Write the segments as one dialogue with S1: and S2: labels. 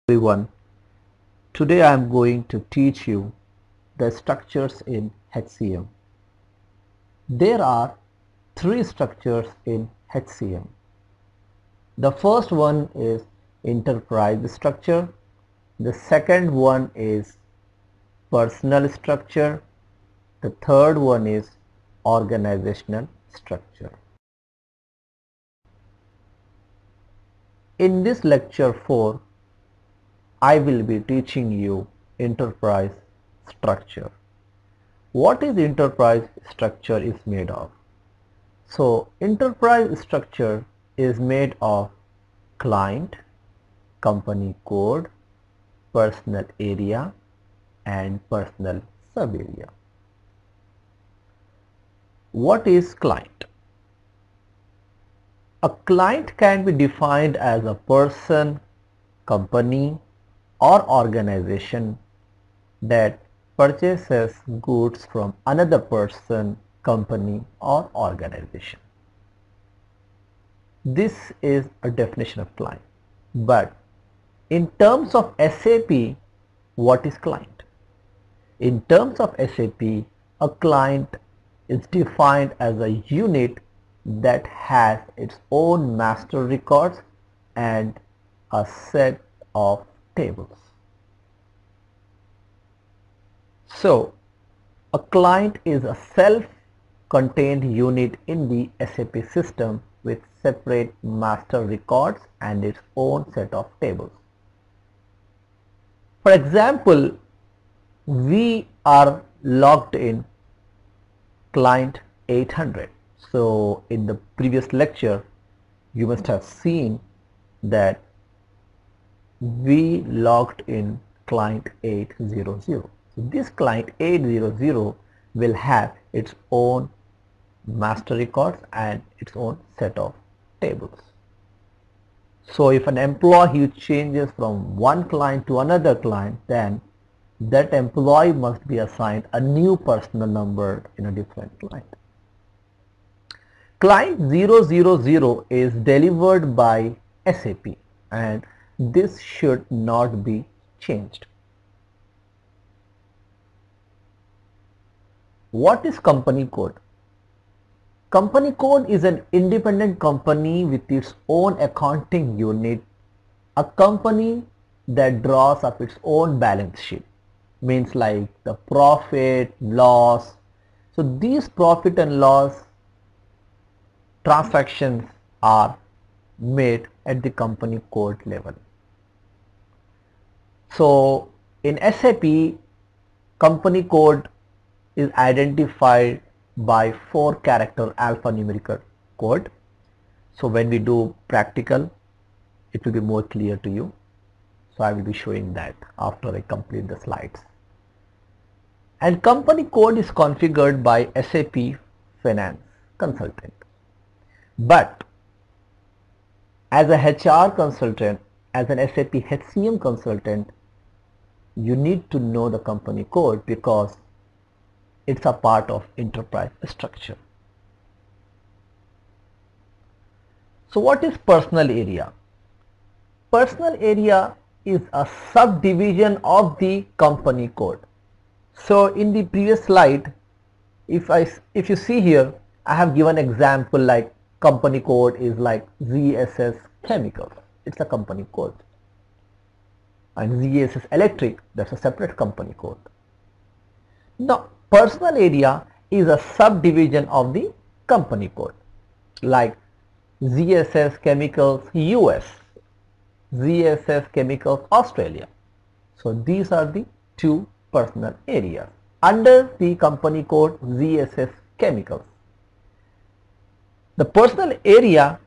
S1: Everyone, today I am going to teach you the structures in HCM. There are three structures in HCM. The first one is enterprise structure, the second one is personal structure, the third one is organizational structure. In this lecture 4, I will be teaching you enterprise structure. What is enterprise structure is made of? So enterprise structure is made of client, company code, personal area and personal sub area. What is client? A client can be defined as a person, company or organization that purchases goods from another person, company or organization. This is a definition of client. But in terms of SAP, what is client? In terms of SAP, a client is defined as a unit that has its own master records and a set of tables. So, a client is a self-contained unit in the SAP system with separate master records and its own set of tables. For example, we are logged in client 800. So, in the previous lecture, you must have seen that we logged in client 800. So this client 800 will have its own master records and its own set of tables. So if an employee changes from one client to another client, then that employee must be assigned a new personal number in a different client. Client 000 is delivered by SAP and this should not be changed. What is company code? Company code is an independent company with its own accounting unit, a company that draws up its own balance sheet, means like the profit, loss. So these profit and loss transactions are made at the company code level. So in SAP, company code is identified by 4-character alphanumeric code. So when we do practical, it will be more clear to you. So I will be showing that after I complete the slides. And company code is configured by SAP Finance Consultant. But as a HR consultant, as an SAP HCM consultant, you need to know the company code because it's a part of enterprise structure. So what is personal area? Personal area is a subdivision of the company code. So in the previous slide, if you see here, I have given example like company code is like ZSS Chemicals. It's a company code. And ZSS Electric, that's a separate company code. Now, personal area is a subdivision of the company code, like ZSS Chemicals US, ZSS Chemicals Australia. So these are the two personal areas under the company code ZSS Chemicals. The personal area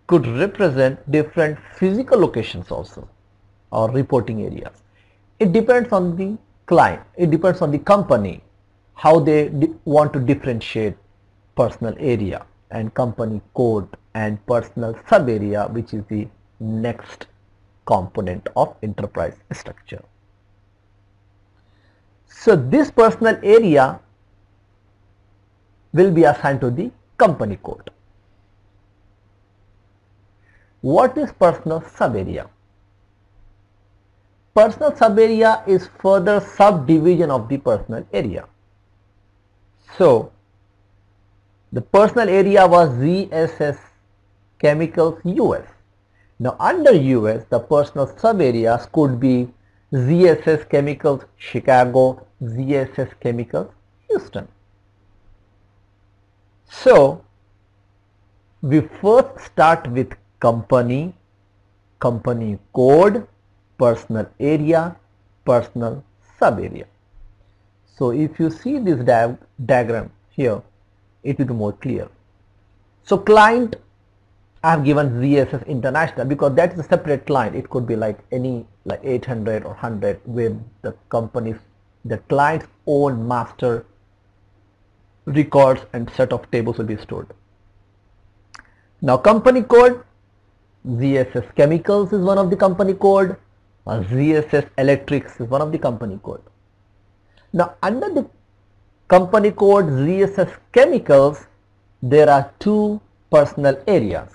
S1: could represent different physical locations also, or reporting areas. It depends on the client, it depends on the company, how they want to differentiate personal area and company code and personal sub area, which is the next component of enterprise structure. So this personal area will be assigned to the company code. What is personal sub area? personal sub-area is further subdivision of the personal area. So the personal area was ZSS Chemicals US. Now under US, the personal sub-areas could be ZSS Chemicals Chicago, ZSS Chemicals Houston. So we first start with company, company code, personal area, personal sub-area. So if you see this diagram here, it will be more clear. So client, I have given ZSS International because that is a separate client. It could be like any like 800 or 100 where the company's, the client's own master records and set of tables will be stored. Now company code, ZSS Chemicals is one of the company code, or ZSS Electrics is one of the company code. Now under the company code ZSS Chemicals, there are two personal areas,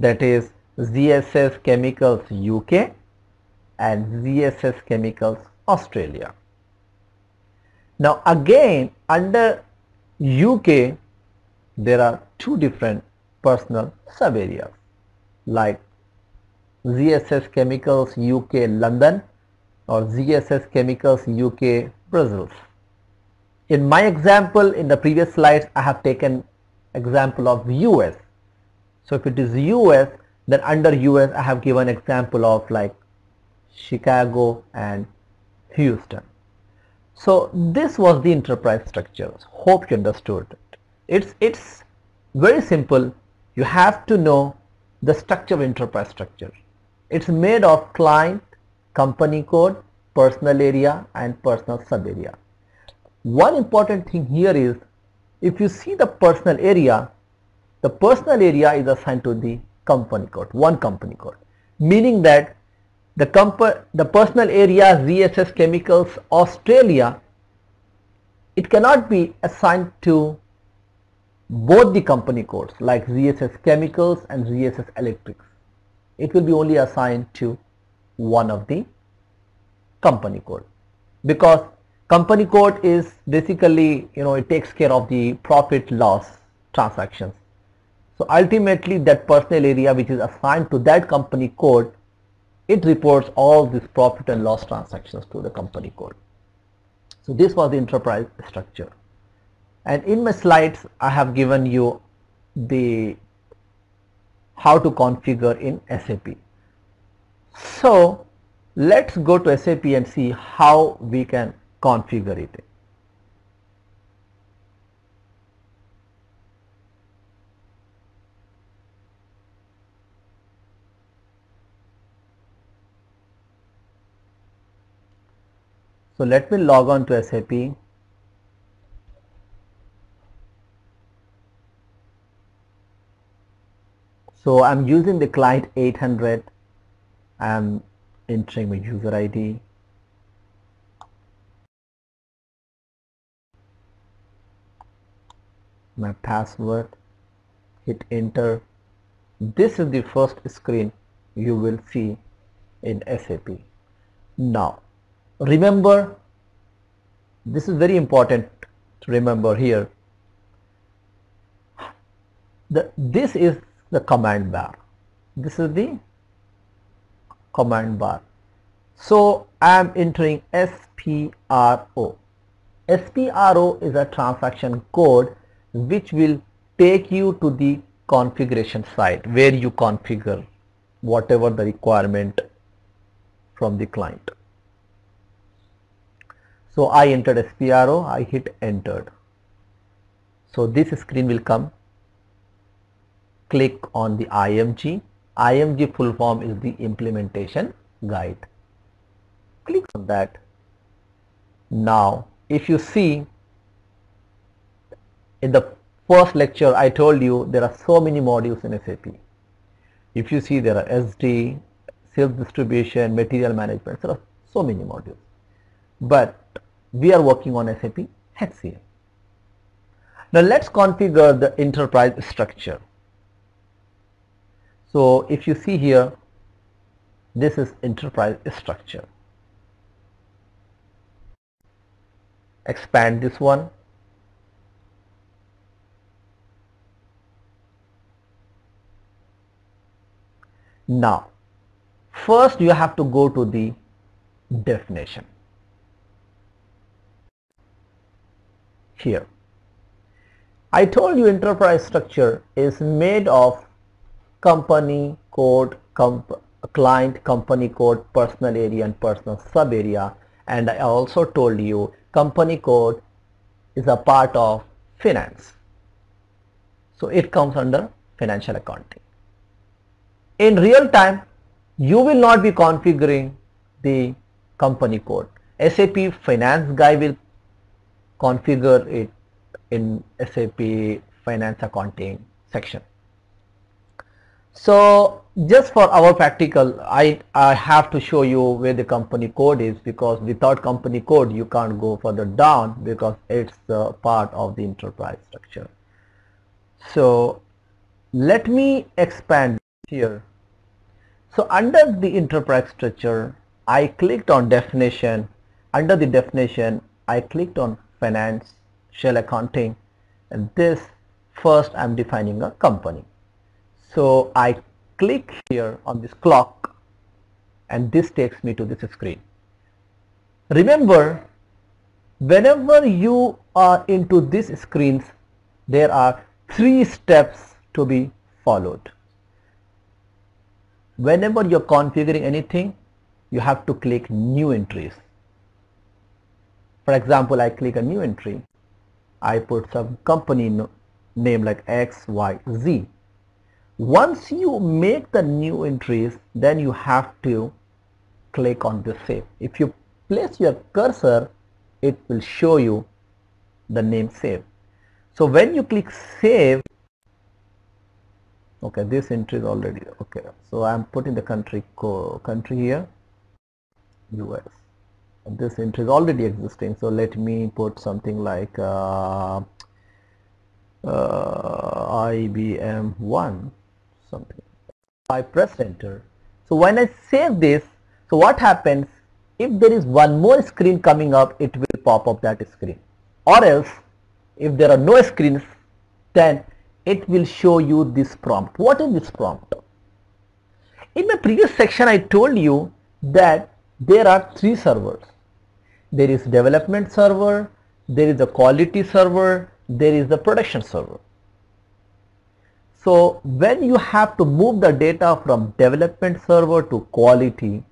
S1: that is ZSS Chemicals UK and ZSS Chemicals Australia. Now again under UK there are two different personal sub areas like ZSS Chemicals UK London or ZSS Chemicals UK Brussels. In my example in the previous slides I have taken example of US. So if it is US, then under US I have given example of like Chicago and Houston. So this was the enterprise structure. Hope you understood. It's very simple. You have to know the structure of enterprise structure. It's made of client, company code, personal area and personal sub area. One important thing here is if you see the personal area is assigned to the company code, one company code, meaning that the personal area ZSS Chemicals Australia, it cannot be assigned to both the company codes like ZSS Chemicals and ZSS Electrics. It will be only assigned to one of the company code because company code is basically, it takes care of the profit loss transactions. So ultimately that personal area which is assigned to that company code, it reports all these profit and loss transactions to the company code. So this was the enterprise structure. And in my slides I have given you the how to configure in SAP. So let's go to SAP and see how we can configure it. So let me log on to SAP. So I'm using the client 800. I'm entering my user ID. My password, hit enter. This is the first screen you will see in SAP. Now remember, this is very important to remember here. This is the command bar. This is the command bar. So I am entering SPRO. SPRO is a transaction code which will take you to the configuration site where you configure whatever the requirement from the client. So I entered SPRO, I hit entered. So this screen will come. Click on the IMG. IMG full form is the implementation guide. Click on that. Now if you see in the first lecture I told you there are so many modules in SAP. If you see there are SD, sales distribution, material management, there are so many modules. But we are working on SAP HCM. Now let's configure the enterprise structure. So if you see here, This is enterprise structure. Expand this one. Now, first you have to go to the definition. Here, I told you enterprise structure is made of company code, client, company code, personal area and personal sub area, and I also told you company code is a part of finance. So it comes under financial accounting. In real time, you will not be configuring the company code. SAP finance guy will configure it in SAP finance accounting section. So just for our practical, I have to show you where the company code is, because without company code you can't go further down because it's part of the enterprise structure. So let me expand here. So under the enterprise structure, I clicked on definition. Under the definition, I clicked on financial accounting, and this first I'm defining a company. So I click here on this clock and this takes me to this screen. Remember, whenever you are into these screens, there are 3 steps to be followed. Whenever you're configuring anything, you have to click new entries. For example, I click a new entry. I put some company name like X, Y, Z. Once you make the new entries, then you have to click on the save. If you place your cursor, it will show you the name save. So when you click save, okay, this entry is already okay. So I'm putting the country here, US. And this entry is already existing. So let me put something like IBM 1. Something. I press enter. So when I save this, so what happens, if there is one more screen coming up, it will pop up that screen, or else if there are no screens, then it will show you this prompt. What is this prompt? In my previous section I told you that there are 3 servers. There is development server, there is a quality server, there is the production server. So when you have to move the data from development server to quality,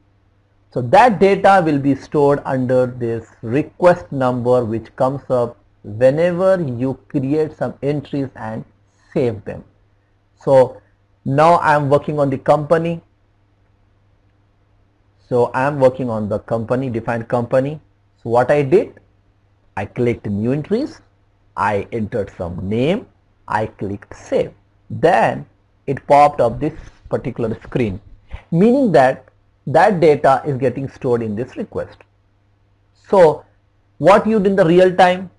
S1: so that data will be stored under this request number, which comes up whenever you create some entries and save them. So now I am working on the company. So I am working on the company, defined company. So what I did, I clicked new entries, I entered some name, I clicked save. Then it popped up this particular screen, meaning that that data is getting stored in this request. So what you do in the real time,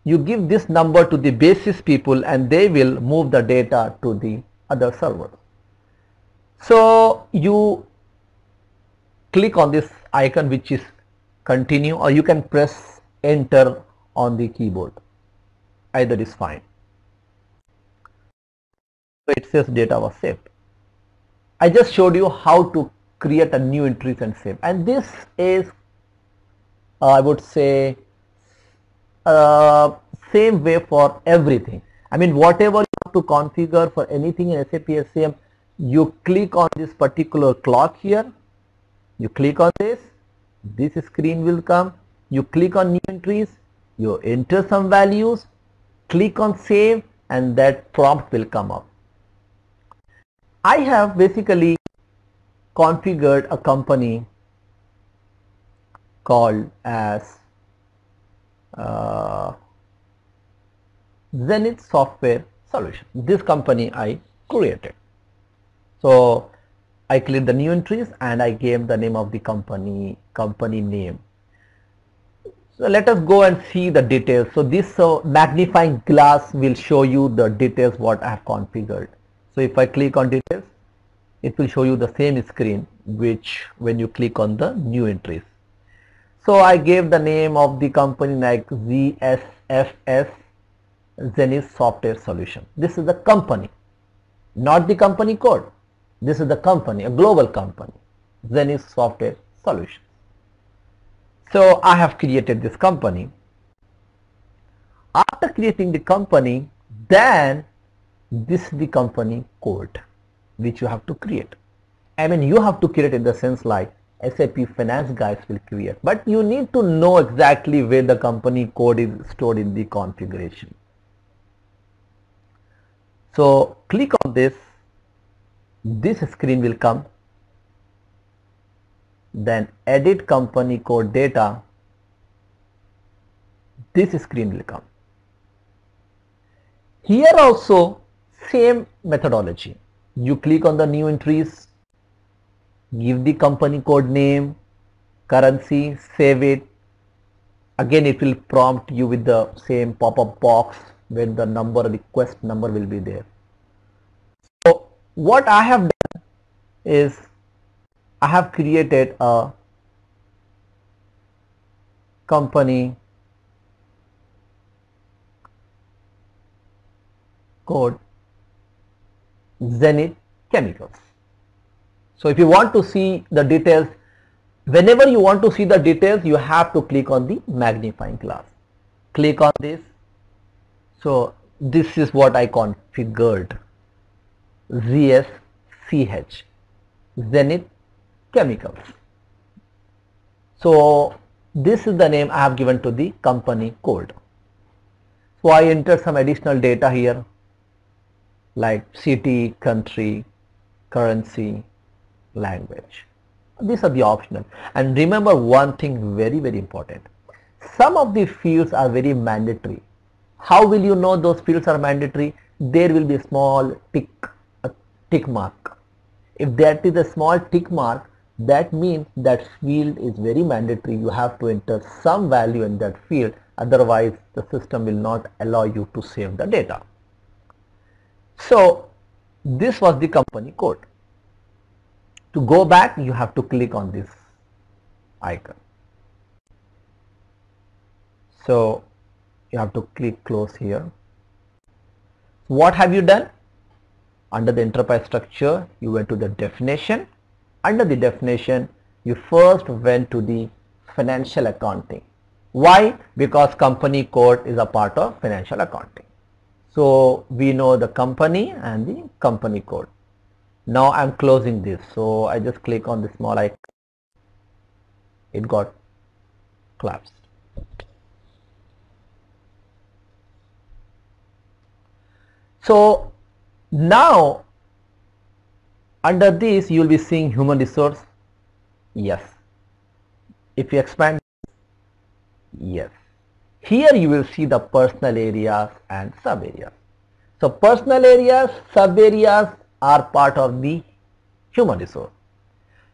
S1: you give this number to the basis people and they will move the data to the other server. So you click on this icon which is continue, or you can press enter on the keyboard, either is fine. So it says data was saved. I just showed you how to create a new entries and save, and this is I would say same way for everything. I mean, whatever you have to configure for anything in SAP SCM, you click on this particular clock here, you click on this screen will come, you click on new entries, you enter some values, click on save, and that prompt will come up. I have basically configured a company called as Zenith Software Solution. This company I created. So I clicked the new entries and I gave the name of the company name. So let us go and see the details. So this magnifying glass will show you the details what I have configured. So if I click on details, it will show you the same screen which when you click on the new entries. So I gave the name of the company like ZSFS, Zenith Software Solution. This is the company, not the company code. This is the company, a global company, Zenith Software Solution. So I have created this company. After creating the company, then this is the company code which you have to create. I mean, you have to create in the sense like SAP finance guys will create, but you need to know exactly where the company code is stored in the configuration. So click on this screen will come, then edit company code data, this screen will come. Here also same methodology. You click on the new entries, give the company code name, currency, save it. Again it will prompt you with the same pop-up box where the number, request number will be there. So what I have done is I have created a company code Zenith Chemicals. So if you want to see the details, whenever you want to see the details, you have to click on the magnifying glass. Click on this. So this is what I configured. ZSCH, Zenith Chemicals. So this is the name I have given to the company code. So I entered some additional data here like city, country, currency, language. These are the optional. And remember one thing very important. Some of the fields are very mandatory. How will you know those fields are mandatory? There will be a small tick mark. If that is a small tick mark, that means that field is very mandatory. You have to enter some value in that field, otherwise the system will not allow you to save the data. So this was the company code. To go back, you have to click on this icon. So you have to click close here. What have you done? Under the enterprise structure, you went to the definition. Under the definition, you first went to the financial accounting. Why? Because company code is a part of financial accounting. So we know the company and the company code. Now I'm closing this. So I just click on the small icon. It got collapsed. So now under this you will be seeing human resource. Yes. If you expand, yes. Here you will see the personal areas and sub areas. So personal areas, sub areas are part of the human resource.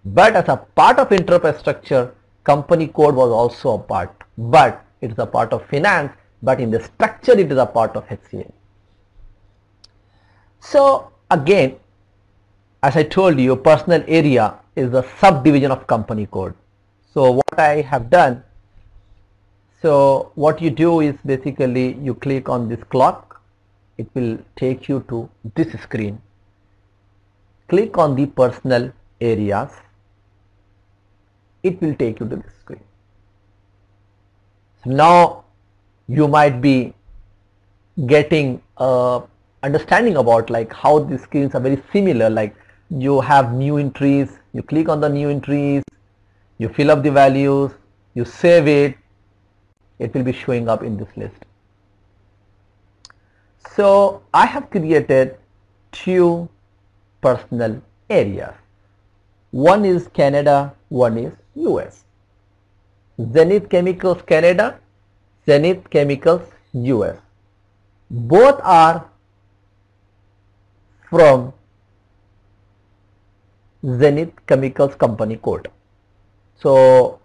S1: But as a part of enterprise structure, company code was also a part. But it is a part of finance, but in the structure it is a part of HCM. So again, as I told you, personal area is the subdivision of company code. So what I have done, so what you do is basically you click on this clock, it will take you to this screen. Click on the personal areas, it will take you to this screen. So now you might be getting understanding about like how these screens are very similar. Like you have new entries, you click on the new entries, you fill up the values, you save it, it will be showing up in this list. So I have created two personal areas. One is Canada, one is US. Zenith Chemicals Canada, Zenith Chemicals US. Both are from Zenith Chemicals company code. So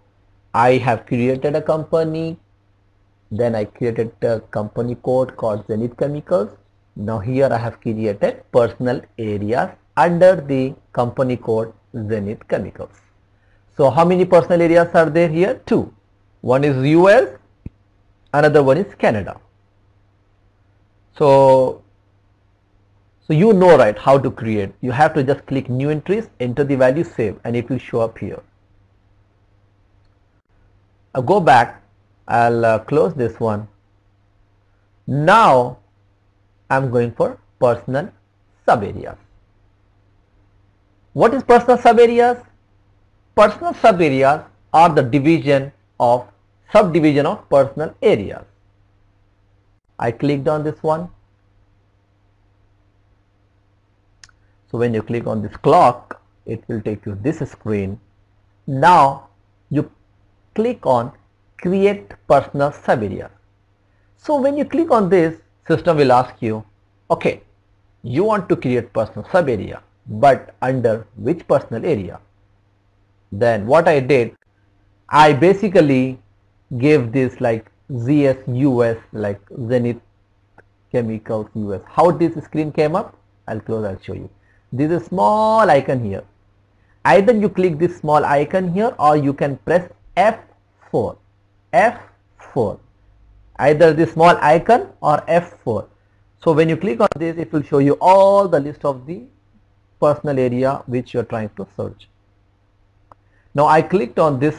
S1: I have created a company, then I created a company code called Zenith Chemicals. Now here I have created personal areas under the company code Zenith Chemicals. So how many personal areas are there here? Two. One is US, another one is Canada. So you know, right, how to create. You have to just click new entries, enter the value, save, and it will show up here. I'll go back, I'll close this one. Now I'm going for personal sub areas. What is personal sub areas? Personal sub areas are the subdivision of personal areas. I clicked on this one. So when you click on this clock, it will take you this screen. Now you click on create personal sub area. So when you click on this, system will ask you, okay, you want to create personal sub area, but under which personal area? Then what I did, I basically gave this like ZS US, like Zenith Chemicals US. How this screen came up? I'll close, I'll show you. This is a small icon here. Either you click this small icon here or you can press F4. F4. Either this small icon or F4. So when you click on this, it will show you all the list of the personal area which you are trying to search. Now I clicked on this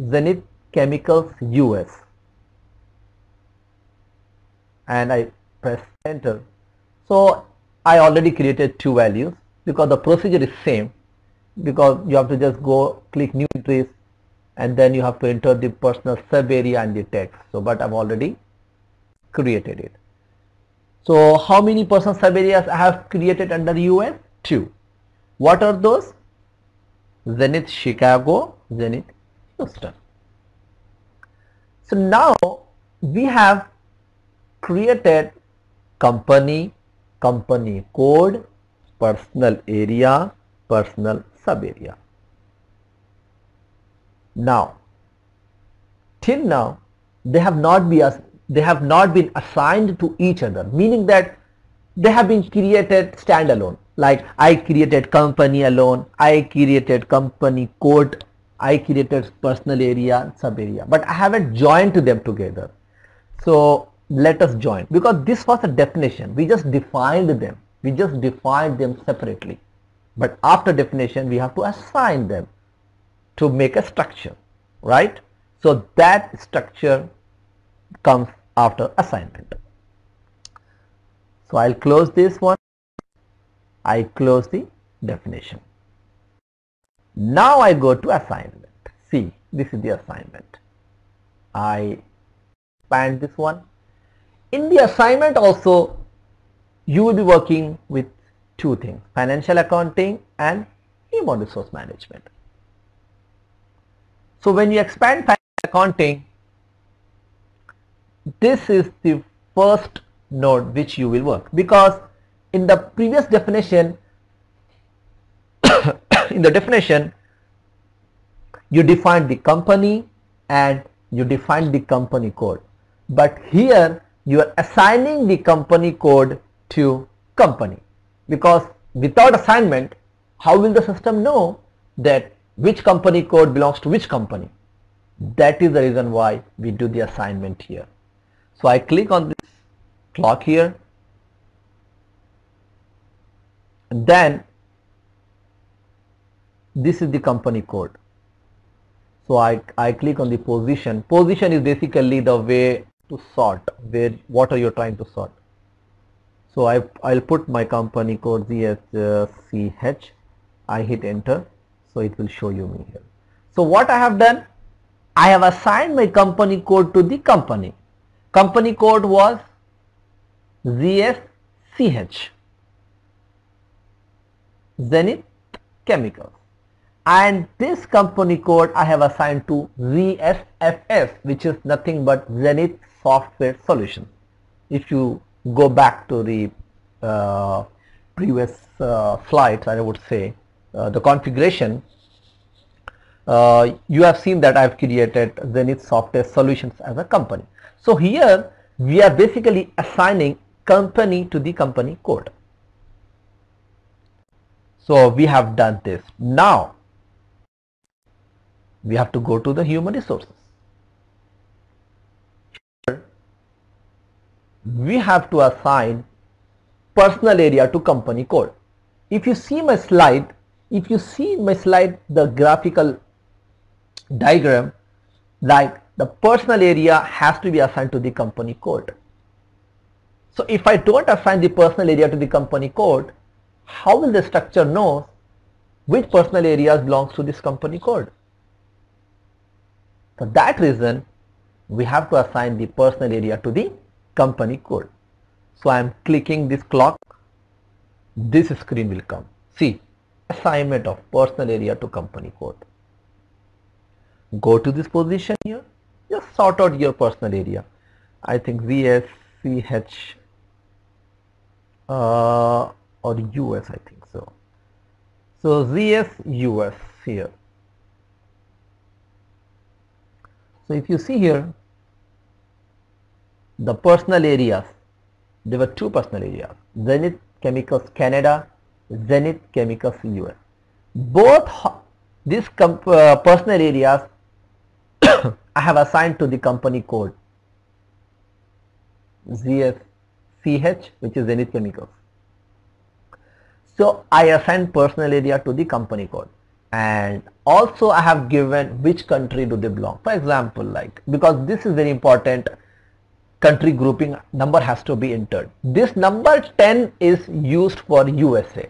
S1: Zenith Chemicals US and I press enter. So I already created two values because the procedure is same, because you have to just go click new entries and then you have to enter the personal sub area and the text. So but I've already created it. So how many personal sub areas I have created under US? Two. What are those? Zenith Chicago, Zenith Houston. So now we have created company, company code, personal area, personal sub area. Now till now they have not been assigned to each other, meaning that they have been created standalone. Like I created company alone, I created company code, I created personal area, sub area, but I haven't joined them together. So let us join, because this was a definition. We just defined them separately, but after definition we have to assign them to make a structure, right? So that structure comes after assignment. So I'll close this one. I close the definition. Now I go to assignment. See, this is the assignment. I expand this one. In the assignment also, you will be working with two things: financial accounting and human resource management. So when you expand financial accounting, this is the first node which you will work, because in the previous definition you defined the company and you defined the company code, but here you are assigning the company code to company, because without assignment how will the system know that which company code belongs to which company? That is the reason why we do the assignment here. So I click on this clock here, and then this is the company code. So I click on the position. Position is basically the way to sort, what are you trying to sort. So I'll put my company code ZSCH. I hit enter, so it will show you me here. So what I have done, I have assigned my company code to the company. Company code was ZSCH, Zenith Chemicals, and this company code I have assigned to ZSFS, which is nothing but Zenith Software Solutions. If you go back to the previous slides, I would say the configuration, you have seen that I have created Zenith Software Solutions as a company. So here we are basically assigning company to the company code. So we have done this. Now we have to go to the human resources. We have to assign personal area to company code. If you see my slide, the graphical diagram, like the personal area has to be assigned to the company code. So if I don't assign the personal area to the company code, how will the structure know which personal areas belongs to this company code? For that reason, we have to assign the personal area to the company code. So I am clicking this clock. This screen will come. See, assignment of personal area to company code. Go to this position here. Just sort out your personal area. I think VS, CH or US, I think so. So ZS US here. So if you see here, the personal areas, there were two personal areas, Zenith Chemicals Canada, Zenith Chemicals US. Both these personal areas I have assigned to the company code ZSCH, which is Zenith Chemicals. So I assign personal area to the company code, and also I have given which country do they belong. For example, like, because this is very important, country grouping number has to be entered. This number 10 is used for USA.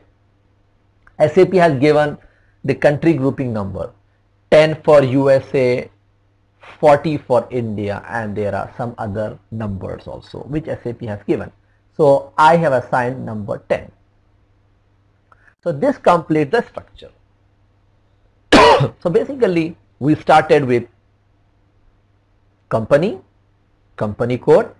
S1: SAP has given the country grouping number 10 for USA, 40 for India, and there are some other numbers also which SAP has given. So I have assigned number 10. So this completes the structure. So basically we started with company, company code,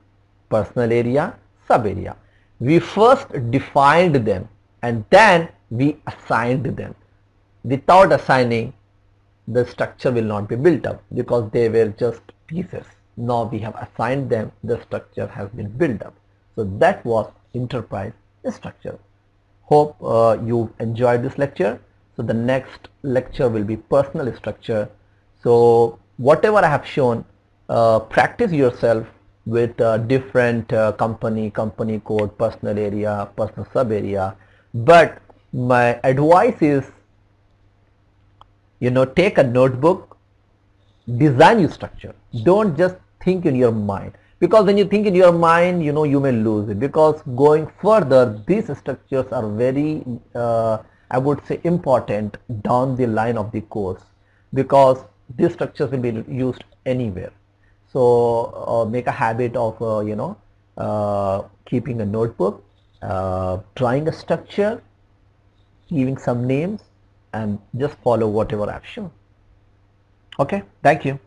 S1: personal area, sub area. We first defined them and then we assigned them. Without assigning, the structure will not be built up because they were just pieces. Now we have assigned them, the structure has been built up. So that was enterprise structure. Hope you enjoyed this lecture. So the next lecture will be personal structure. So whatever I have shown, practice yourself with different company code, personal area, personal sub area. But my advice is, take a notebook, design your structure. Don't just think in your mind, because when you think in your mind, you may lose it, because going further these structures are very I would say important down the line of the course, because these structures will be used anywhere. So make a habit of keeping a notebook, drawing a structure, giving some names, and just follow whatever I've shown. Okay, thank you.